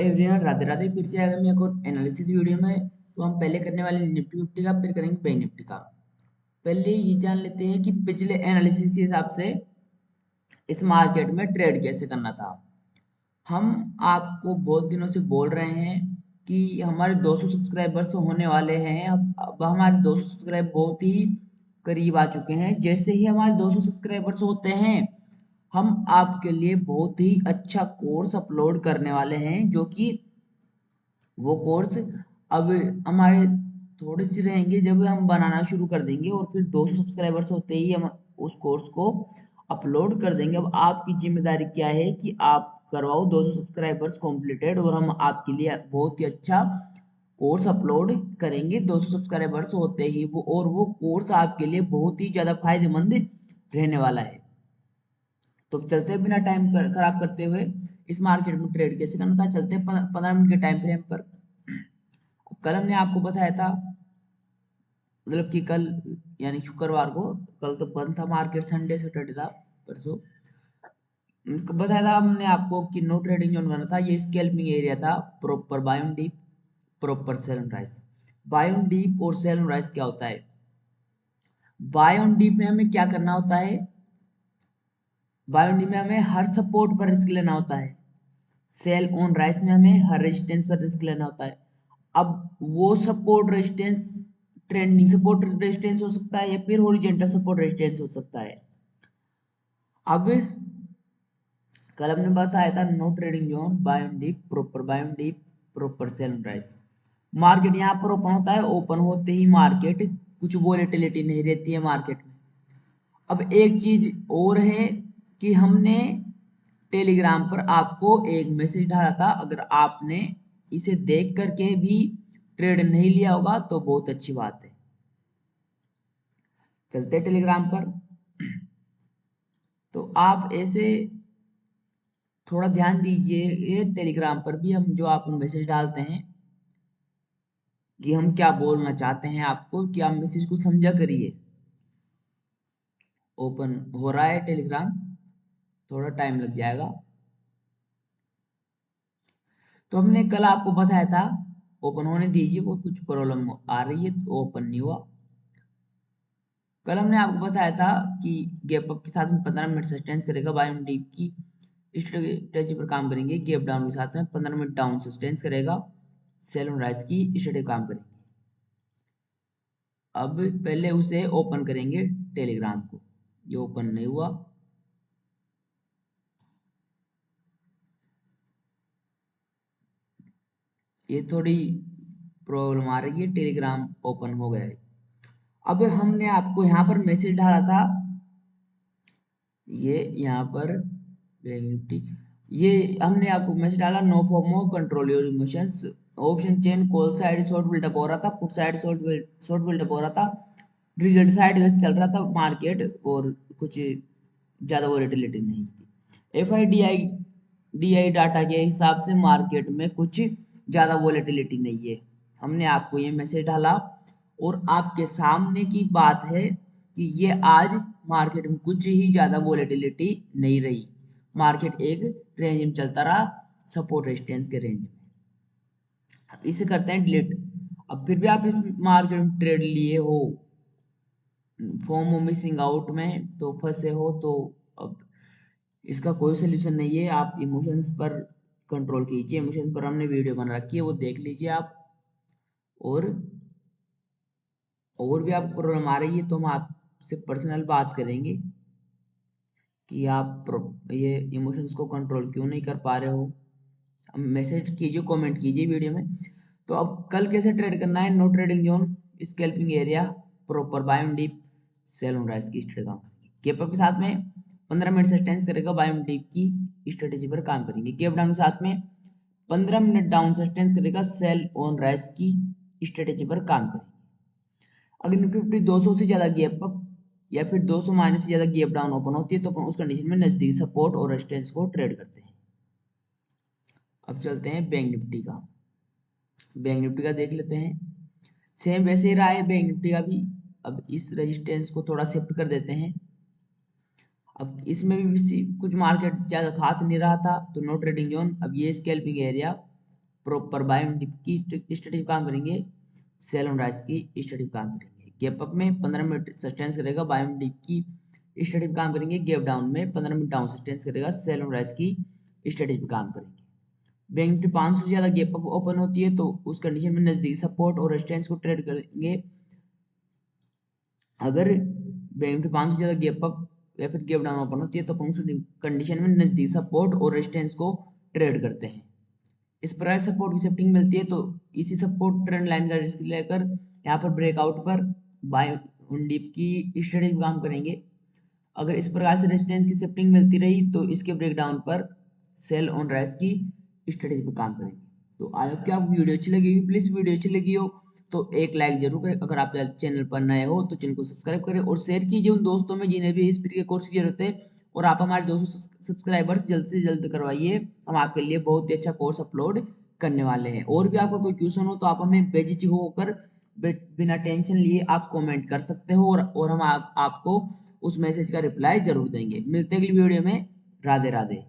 Everyone, Radhe Radhe. फिर से आएगा मैं एक और एनालिसिस वीडियो में। तो हम पहले करने वाले निफ्टी फिफ्टी का, फिर करेंगे बैंक निफ्टी का। पहले ये जान लेते हैं कि पिछले एनालिसिस के हिसाब से इस मार्केट में ट्रेड कैसे करना था। हम आपको बहुत दिनों से बोल रहे हैं कि हमारे 200 सब्सक्राइबर्स होने वाले हैं। अब हमारे 200 सब्सक्राइबर बहुत ही करीब आ चुके हैं। जैसे ही हमारे 200 सब्सक्राइबर्स होते हैं, हम आपके लिए बहुत ही अच्छा कोर्स अपलोड करने वाले हैं, जो कि वो कोर्स अब हमारे थोड़े से रहेंगे जब हम बनाना शुरू कर देंगे, और फिर 200 सब्सक्राइबर्स होते ही हम उस कोर्स को अपलोड कर देंगे। अब आपकी जिम्मेदारी क्या है कि आप करवाओ 200 सब्सक्राइबर्स कंप्लीटेड, और हम आपके लिए बहुत ही अच्छा कोर्स अपलोड करेंगे 200 सब्सक्राइबर्स होते ही वो। और वो कोर्स आपके लिए बहुत ही ज़्यादा फायदेमंद रहने वाला है। तो चलते हैं बिना टाइम खराब करते हुए, इस मार्केट में ट्रेड कैसे करना था। चलते हैं 15 मिनट के टाइम फ्रेम पर। कल हमने आपको बताया था, मतलब कि कल यानी शुक्रवार को, कल तो बंद था मार्केट, संडे सैटरडे था परसों। बताया था हमने आपको कि नो ट्रेडिंग जोन करना था। ये स्कैल्पिंग एरिया था, proper buy on dip, proper sell on rise. Buy on dip और सेल ऑन राइज क्या होता है? बाय ऑन डीप में हमें क्या करना होता है? बाय ऑन डीप में हमें हर सपोर्ट पर रिस्क लेना होता है। सेल ऑन राइज में हमें हर रेजिस्टेंस पर रिस्क लेना होता है। अब वो support resistance trending support resistance हो सकता है, या फिर हॉरिजॉन्टल सपोर्ट रेजिस्टेंस हो सकता है। अब कल हमने बताया था no trading zone, buy on dip, proper buy on dip, proper sell on rise. Market यहाँ पर ओपन होता है, ओपन होते ही मार्केट कुछ वोलेटिलिटी नहीं रहती है मार्केट में। अब एक चीज और है कि हमने टेलीग्राम पर आपको एक मैसेज डाला था। अगर आपने इसे देख करके भी ट्रेड नहीं लिया होगा तो बहुत अच्छी बात है। चलते टेलीग्राम पर। तो आप ऐसे थोड़ा ध्यान दीजिए, ये टेलीग्राम पर भी हम जो आपको मैसेज डालते हैं कि हम क्या बोलना चाहते हैं आपको, कि आप मैसेज को समझा करिए। ओपन हो रहा है टेलीग्राम, थोड़ा टाइम लग जाएगा। तो हमने कल आपको बताया था ओपन होने दीजिए, वो कुछ प्रॉब्लम आ रही है तो ओपन नहीं हुआ। कल हमने आपको बताया था कि गैप अप के साथ में 15 मिनट सस्टेंस करेगा, बाय ऑन डीप की स्ट्रेटेजी पर काम करेंगे। गैप डाउन के साथ में 15 मिनट डाउन सस्टेंस करेगा, सेल ऑन राइज की स्ट्रेटेजी काम करेंगे। अब पहले उसे ओपन करेंगे टेलीग्राम को, ये ओपन नहीं हुआ। ये थोड़ी प्रॉब्लम आ रही है, टेलीग्राम ओपन हो गया है। अब हमने आपको यहाँ पर मैसेज डाला था, ये यहाँ पर बैंक निफ्टी, ये हमने आपको मैसेज डाला, no FOMO control your emotions. Option chain call side short buildup हो रहा था, पुट साइड शॉर्ट बिल्डअप हो रहा था, रिजल्ट साइड वेस्ट चल रहा था मार्केट, और कुछ ज़्यादा वॉलेटिलिटी नहीं थी। F I D I data के हिसाब से मार्केट में कुछ ज़्यादा वॉलेटिलिटी नहीं है। हमने आपको ये मैसेज डाला, और आपके सामने की बात है कि ये आज मार्केट में कुछ ही ज़्यादा वॉलेटिलिटी नहीं रही। मार्केट एक रेंज में चलता रहा, सपोर्ट रेजिस्टेंस के रेंज में। अब इसे करते हैं डिलीट। अब फिर भी आप इस मार्केट में ट्रेड लिए हो, फॉर्म मिसिंग आउट में तो फंसे हो, तो अब इसका कोई सोल्यूशन नहीं है। आप इमोशंस पर कंट्रोल कीजिए, इमोशंस पर हमने वीडियो बना रखी है, वो देख लीजिए आप। और भी आपको प्रॉब्लम आ रही है तो हम आपसे पर्सनल बात करेंगे कि आप ये इमोशंस को कंट्रोल क्यों नहीं कर पा रहे हो। मैसेज कीजिए, कमेंट कीजिए वीडियो में। तो अब कल कैसे ट्रेड करना है? No trading zone, scalping area, proper buy on dip, sell on rise की स्ट्रेटजी काम करेंगे। गैप अप के साथ में 15 मिनट सस्टेंस करेगा, बाय ऑन डीप की स्ट्रेटेजी पर काम करेंगे। गैप डाउन के साथ में 15 मिनट डाउन सस्टेंस करेगा, सेल ऑन राइज की स्ट्रेटेजी पर काम करेंगे। अगर निफ्टी 200 से ज्यादा गैप अप या फिर 200 माइनस से ज्यादा गैप डाउन ओपन होती है, तो अपन उस कंडीशन में नजदीक सपोर्ट और रेजिस्टेंस को ट्रेड करते हैं। अब चलते हैं बैंक निफ्टी का। बैंक निफ्टी का देख लेते हैं, सेम वैसे ही रहा है बैंक निफ्टी का भी। अब इस रेजिस्टेंस को थोड़ा शिफ्ट कर देते हैं। अब इसमें भी कुछ मार्केट ज़्यादा खास नहीं रहा था, तो नो ट्रेडिंग जोन। अब ये स्कैल्पिंग एरिया, प्रॉपर बायोडिप की स्टडी काम करेंगे, सेल ऑन राइज की स्टडी काम करेंगे। गैप अप में 15 मिनट सस्टेंस करेगा, बायोडिप की स्टडी पे काम करेंगे। गैप डाउन में 15 मिनट डाउन सस्टेंस करेगा, सेल ऑन राइज की स्टडी पे काम करेंगे। बैंक निफ्टी 500 से ज्यादा गैप अप ओपन होती है तो उस कंडीशन में नजदीकी सपोर्ट और रेजिस्टेंस को ट्रेड करेंगे। अगर बैंक निफ्टी 500 से ज्यादा गैप अप या फिर गैप डाउन ओपन होती है तो अपन उस कंडीशन में नजदीकी सपोर्ट और रेजिस्टेंस को ट्रेड करते हैं। इस प्रकार सपोर्ट की शिफ्टिंग मिलती है तो इसी सपोर्ट ट्रेंड लाइन का रिस्क लेकर यहाँ पर ब्रेकआउट पर बाय डीप की स्टडी काम करेंगे। अगर इस प्रकार से रेजिस्टेंस की शिफ्टिंग मिलती रही तो इसके ब्रेकडाउन पर सेल ऑन राइज की स्ट्रेटेजी पर काम करेंगे। तो आई होप कि आपको वीडियो अच्छी लगी होगी। प्लीज वीडियो अच्छी लगी हो तो एक लाइक जरूर करें। अगर आप चैनल पर नए हो तो चैनल को सब्सक्राइब करें और शेयर कीजिए उन दोस्तों में जिन्हें भी इस फ्री के कोर्स की जरूरत है। और आप हमारे 200 सब्सक्राइबर्स जल्द से जल्द करवाइए, हम आपके लिए बहुत ही अच्छा कोर्स अपलोड करने वाले हैं। और भी आपका कोई क्वेश्चन हो तो आप हमें बेझिझक होकर बिना टेंशन लिए आप कमेंट कर सकते हो और हम आपको उस मैसेज का रिप्लाई जरूर देंगे। मिलते हैं अगली वीडियो में। राधे राधे।